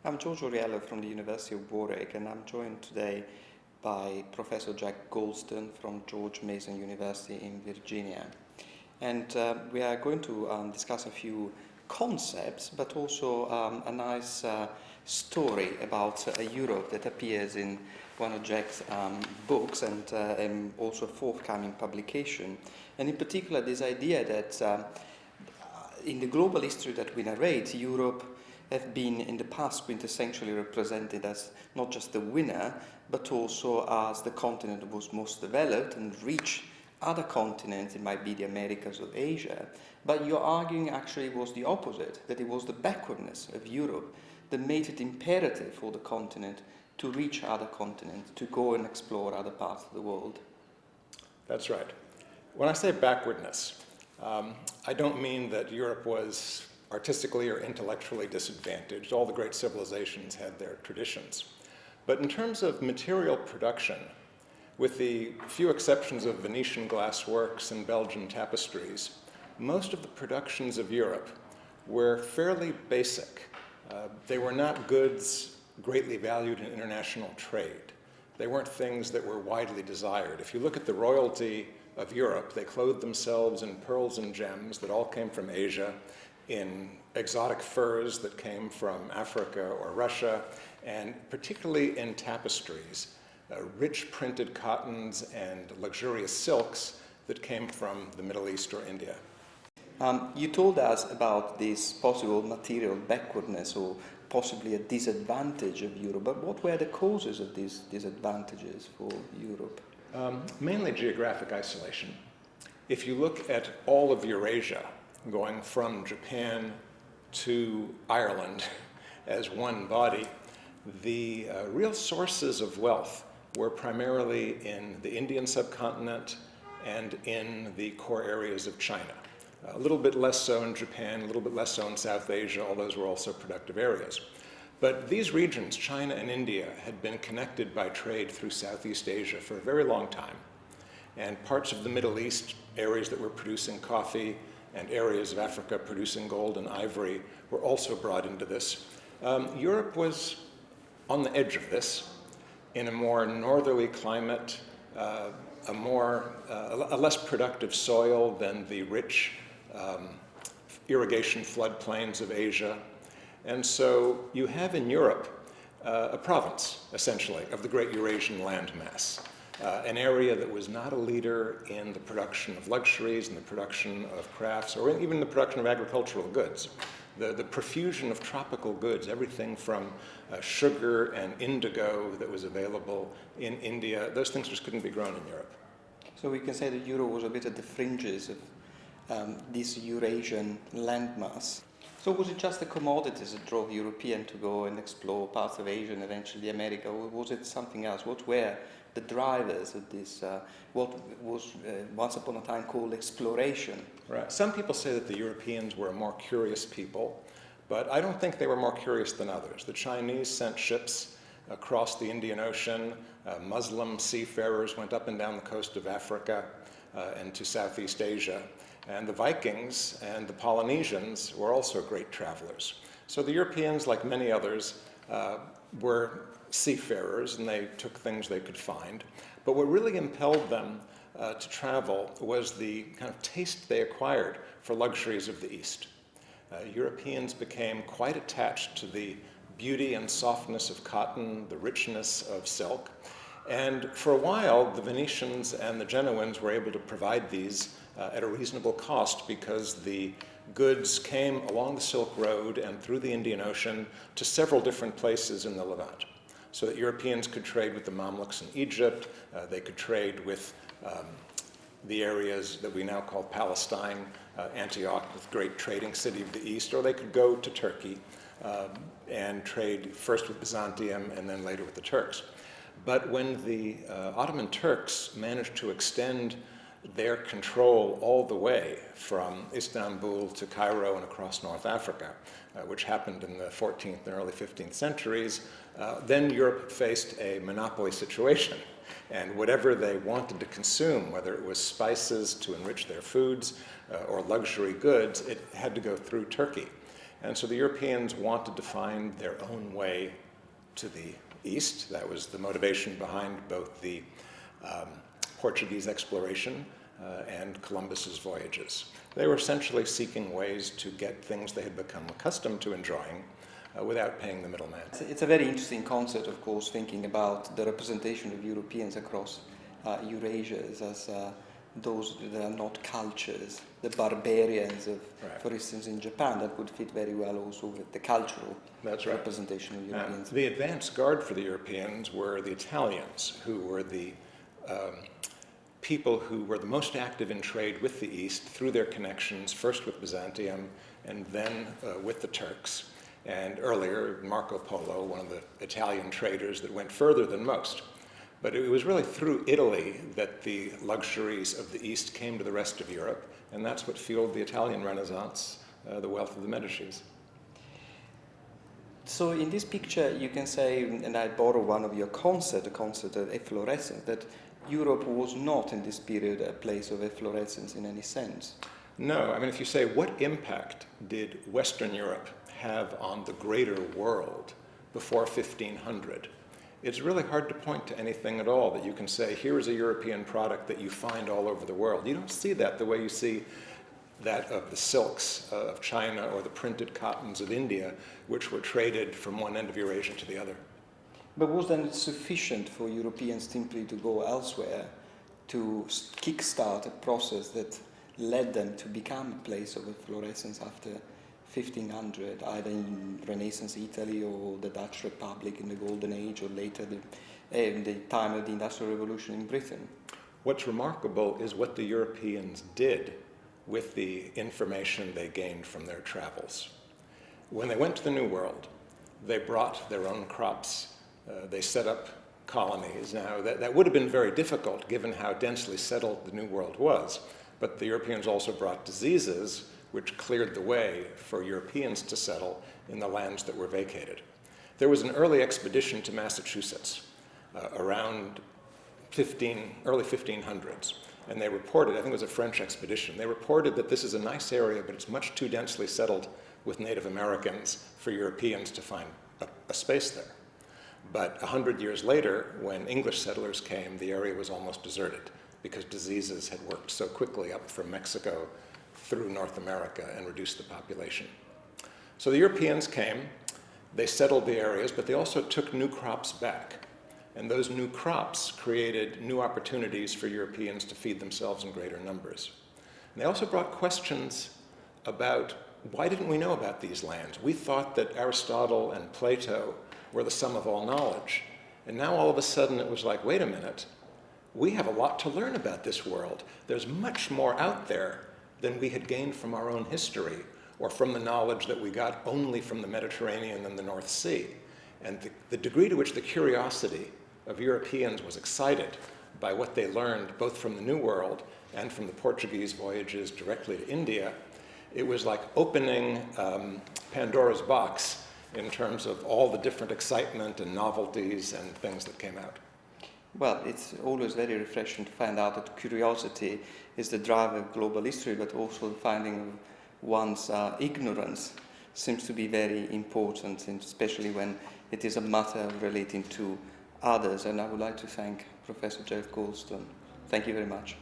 I'm Giorgio Riello from the University of Warwick, and I'm joined today by Professor Jack Goldstone from George Mason University in Virginia. And we are going to discuss a few concepts, but also a nice story about Europe that appears in one of Jack's books and also a forthcoming publication. And in particular, this idea that in the global history that we narrate, Europe have been in the past quintessentially represented as not just the winner, but also as the continent that was most developed and reached other continents, it might be the Americas or Asia. But you're arguing actually was the opposite, that it was the backwardness of Europe that made it imperative for the continent to reach other continents, to go and explore other parts of the world. That's right. When I say backwardness, I don't mean that Europe was artistically or intellectually disadvantaged. All the great civilizations had their traditions. But in terms of material production, with the few exceptions of Venetian glass works and Belgian tapestries, most of the productions of Europe were fairly basic. They were not goods greatly valued in international trade. They weren't things that were widely desired. If you look at the royalty of Europe, they clothed themselves in pearls and gems that all came from Asia, in exotic furs that came from Africa or Russia, and particularly in tapestries, rich printed cottons and luxurious silks that came from the Middle East or India. You told us about this possible material backwardness or possibly a disadvantage of Europe, but what were the causes of these disadvantages for Europe? Mainly geographic isolation. If you look at all of Eurasia, going from Japan to Ireland as one body, the real sources of wealth were primarily in the Indian subcontinent and in the core areas of China. A little bit less so in Japan, a little bit less so in South Asia, all those were also productive areas. But these regions, China and India, had been connected by trade through Southeast Asia for a very long time. And parts of the Middle East, areas that were producing coffee, and areas of Africa producing gold and ivory were also brought into this. Europe was on the edge of this, in a more northerly climate, a less productive soil than the rich irrigation floodplains of Asia. And so you have in Europe a province, essentially, of the great Eurasian landmass. An area that was not a leader in the production of luxuries, in the production of crafts, or even the production of agricultural goods. The profusion of tropical goods, everything from sugar and indigo that was available in India, those things just couldn't be grown in Europe. So we can say that Europe was a bit at the fringes of this Eurasian landmass. So was it just the commodities that drove Europeans to go and explore parts of Asia and eventually America, or was it something else? What were the drivers of this, what was once upon a time called exploration? Right. Some people say that the Europeans were a more curious people, but I don't think they were more curious than others. The Chinese sent ships across the Indian Ocean. Muslim seafarers went up and down the coast of Africa and to Southeast Asia. And the Vikings and the Polynesians were also great travelers. So the Europeans, like many others, were seafarers, and they took things they could find. But what really impelled them to travel was the kind of taste they acquired for luxuries of the East. Europeans became quite attached to the beauty and softness of cotton, the richness of silk. And for a while, the Venetians and the Genoans were able to provide these at a reasonable cost because the goods came along the Silk Road and through the Indian Ocean to several different places in the Levant. So that Europeans could trade with the Mamluks in Egypt, they could trade with the areas that we now call Palestine, Antioch, the great trading city of the East, or they could go to Turkey and trade first with Byzantium and then later with the Turks. But when the Ottoman Turks managed to extend their control all the way from Istanbul to Cairo and across North Africa, which happened in the 14th and early 15th centuries, then Europe faced a monopoly situation. And whatever they wanted to consume, whether it was spices to enrich their foods or luxury goods, it had to go through Turkey. And so the Europeans wanted to find their own way to the east. That was the motivation behind both the Portuguese exploration and Columbus's voyages. They were essentially seeking ways to get things they had become accustomed to enjoying without paying the middleman. It's a very interesting concept, of course, thinking about the representation of Europeans across Eurasia as those that are not cultures, the barbarians of, right. For instance, in Japan, that would fit very well also with the cultural That's right. representation of Europeans. The advance guard for the Europeans were the Italians, who were the people who were the most active in trade with the East through their connections, first with Byzantium and then with the Turks. And earlier, Marco Polo, one of the Italian traders that went further than most. But it was really through Italy that the luxuries of the East came to the rest of Europe, and that's what fueled the Italian Renaissance, the wealth of the Medicis. So in this picture, you can say, and I borrow one of your concepts, the concept of efflorescence, that Europe was not in this period a place of efflorescence in any sense. No, I mean, if you say, what impact did Western Europe have on the greater world before 1500? It's really hard to point to anything at all that you can say, here is a European product that you find all over the world. You don't see that the way you see that of the silks of China or the printed cottons of India, which were traded from one end of Eurasia to the other. But was then sufficient for Europeans simply to go elsewhere to kickstart a process that led them to become a place of efflorescence after 1500, either in Renaissance Italy or the Dutch Republic in the Golden Age, or later in the time of the Industrial Revolution in Britain? What's remarkable is what the Europeans did with the information they gained from their travels. When they went to the New World, they brought their own crops. They set up colonies. Now, that would have been very difficult given how densely settled the New World was, but the Europeans also brought diseases which cleared the way for Europeans to settle in the lands that were vacated. There was an early expedition to Massachusetts around early 1500s, and they reported, I think it was a French expedition, they reported that this is a nice area, but it's much too densely settled with Native Americans for Europeans to find a space there. But 100 years later, when English settlers came, the area was almost deserted because diseases had worked so quickly up from Mexico through North America and reduced the population. So the Europeans came, they settled the areas, but they also took new crops back. And those new crops created new opportunities for Europeans to feed themselves in greater numbers. And they also brought questions about, why didn't we know about these lands? We thought that Aristotle and Plato were the sum of all knowledge. And now all of a sudden it was like, wait a minute, we have a lot to learn about this world. There's much more out there than we had gained from our own history or from the knowledge that we got only from the Mediterranean and the North Sea. And the degree to which the curiosity of Europeans was excited by what they learned both from the New World and from the Portuguese voyages directly to India, it was like opening Pandora's box in terms of all the different excitement and novelties and things that came out. Well, it's always very refreshing to find out that curiosity is the driver of global history, but also finding of one's ignorance seems to be very important, and especially when it is a matter relating to others. And I would like to thank Professor Jeff Goldstone. Thank you very much.